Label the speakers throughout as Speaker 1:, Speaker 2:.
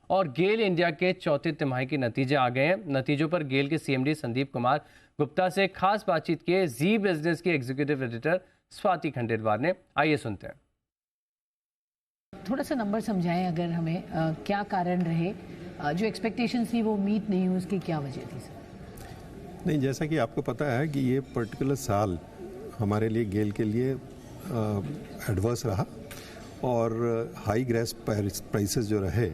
Speaker 1: और गेल इंडिया के चौथे तिमाही के नतीजे आ गए हैं। नतीजों पर गेल के सीएमडी संदीप कुमार गुप्ता से खास बातचीत किए जी बिजनेस के एग्जीक्यूटिव एडिटर स्वाति खंडेलवाल ने। आइए सुनते हैं।
Speaker 2: थोड़ा सा नंबर समझाएं अगर हमें, क्या कारण रहे, जो एक्सपेक्टेशंस थी वो मीट नहीं हुई, उसकी क्या वजह थी सर?
Speaker 3: नहीं, जैसा कि आपको पता है कि ये पर्टिकुलर साल हमारे लिए गेल के लिए एडवर्स रहा और हाई गैस प्राइसेस जो रहे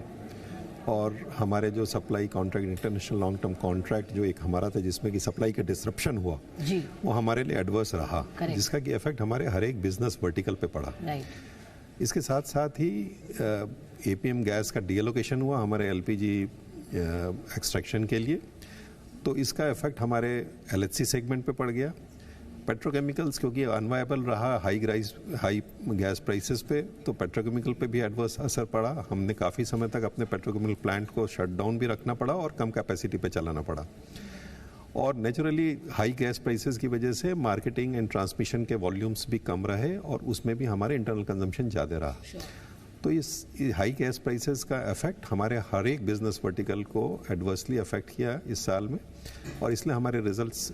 Speaker 3: और हमारे जो supply contract, international long term contract जो एक हमारा था जिसमें कि सप्लाई का डिसरप्शन हुआ
Speaker 2: जी,
Speaker 3: वो हमारे लिए एडवर्स रहा, जिसका कि इफेक्ट हमारे हर एक बिजनेस वर्टिकल पे पड़ा। इसके साथ साथ ही एपीएम गैस का डीएलोकेशन हुआ हमारे एलपीजी एक्सट्रैक्शन के लिए, तो इसका इफेक्ट हमारे एलएचसी सेगमेंट पे पड़ गया। पेट्रोकेमिकल्स क्योंकि अनवायबल रहा हाई गैस प्राइसेस पे, तो पेट्रोकेमिकल पे भी एडवर्स असर पड़ा। हमने काफ़ी समय तक अपने पेट्रोकेमिकल प्लांट को शट डाउन भी रखना पड़ा और कम कैपेसिटी पे चलाना पड़ा। और नेचुरली हाई गैस प्राइसेस की वजह से मार्केटिंग एंड ट्रांसमिशन के वॉल्यूम्स भी कम रहे और उसमें भी हमारे इंटरनल कंजम्पशन ज़्यादा रहा। तो इस हाई गैस प्राइसेस का इफेक्ट हमारे हर एक बिजनेस वर्टिकल को एडवर्सली अफेक्ट किया इस साल में, और इसलिए हमारे रिजल्ट्स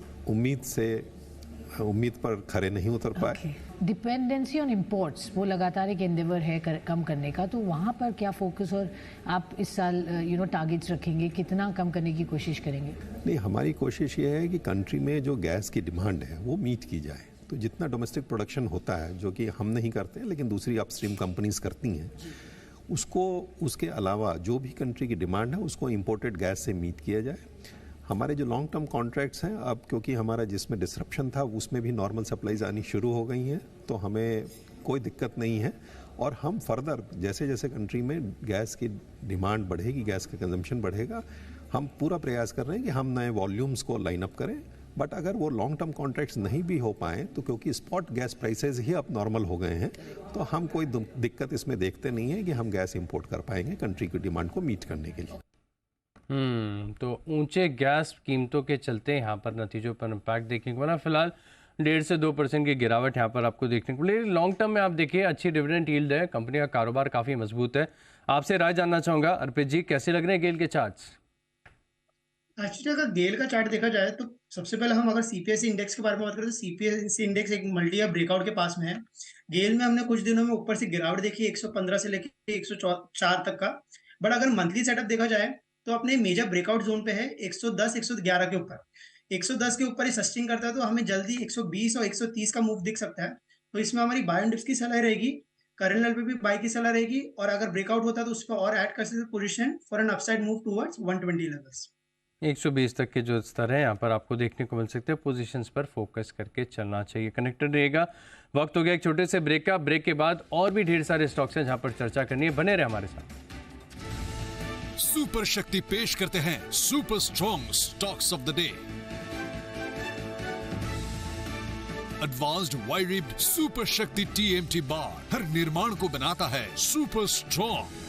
Speaker 3: उम्मीद पर खरे नहीं उतर पाए।
Speaker 2: डिपेंडेंसी ऑन इंपोर्ट्स वो लगातार एक एंडेवर है कम करने का, तो वहाँ पर क्या फोकस और आप इस साल टारगेट्स रखेंगे, कितना कम करने की कोशिश करेंगे?
Speaker 3: नहीं, हमारी कोशिश ये है कि कंट्री में जो गैस की डिमांड है वो मीट की जाए। तो जितना डोमेस्टिक प्रोडक्शन होता है, जो कि हम नहीं करते लेकिन दूसरी अपस्ट्रीम कंपनीज करती हैं, उसको उसके अलावा जो भी कंट्री की डिमांड है उसको इंपोर्टेड गैस से मीट किया जाए। हमारे जो लॉन्ग टर्म कॉन्ट्रैक्ट्स हैं, अब क्योंकि हमारा जिसमें डिसरप्शन था उसमें भी नॉर्मल सप्लाईज आनी शुरू हो गई हैं, तो हमें कोई दिक्कत नहीं है। और हम फर्दर जैसे जैसे कंट्री में गैस की डिमांड बढ़ेगी, गैस का कंजम्पशन बढ़ेगा, हम पूरा प्रयास कर रहे हैं कि हम नए वॉल्यूम्स को लाइन अप करें। बट अगर वो लॉन्ग टर्म कॉन्ट्रैक्ट्स नहीं भी हो पाएँ तो क्योंकि स्पॉट गैस प्राइसेस ही अब नॉर्मल हो गए हैं, तो हम कोई दिक्कत इसमें देखते नहीं है कि हम गैस इंपोर्ट कर पाएंगे कंट्री की डिमांड को मीट करने के लिए।
Speaker 1: तो ऊंचे गैस कीमतों के चलते यहाँ पर नतीजों पर इम्पैक्ट देखने को मिला। फिलहाल 1.5 से 2% की गिरावट यहाँ पर आपको देखने को मिली। लॉन्ग टर्म में आप देखिए अच्छी डिविडेंड यील्ड है, कंपनी का कारोबार काफ़ी मजबूत है। आपसे राय जानना चाहूँगा अर्पित जी, कैसे लग रहे हैं गेल के चार्ट्स?
Speaker 4: एक्चुअली अगर गेल का चार्ट देखा जाए तो सबसे पहले हम अगर सीपीएसई इंडेक्स के बारे में बात करें तो सीपीएसई इंडेक्स एक मल्टी या ब्रेकआउट के पास में है। गेल में हमने कुछ दिनों में ऊपर से गिरावट देखी 115 से लेकर 104 तक का, बट अगर मंथली सेटअप देखा जाए तो अपने मेजर ब्रेकआउट जोन पे है 110 111 के ऊपर। 110 के ऊपर ही सस्टेन करता है तो हमें जल्दी 120 और 130 का मूव दिख सकता है। तो इसमें हमारी बाय एंड डिप्स की सलाह रहेगी, करंट लेवल पे भी बाय की सलाह रहेगी, और अगर ब्रेकआउट होता है तो उस पर और ऐड कर सकते position for an upside move towards 120 levels.
Speaker 1: 120 तक के जो स्तर है यहाँ पर आपको देखने को मिल सकते हैं। पोजीशंस पर फोकस करके चलना चाहिए। कनेक्टेड रहेगा। वक्त हो गया एक छोटे से ब्रेक का। ब्रेक के बाद और भी ढेर सारे स्टॉक्स हैं जहाँ पर चर्चा करनी है। बने रहे हमारे साथ।
Speaker 5: सुपर शक्ति पेश करते हैं super strong stocks of the day. Advanced Y ribbed super Shakti TMT bar हर निर्माण को बनाता है सुपर स्ट्रॉन्ग।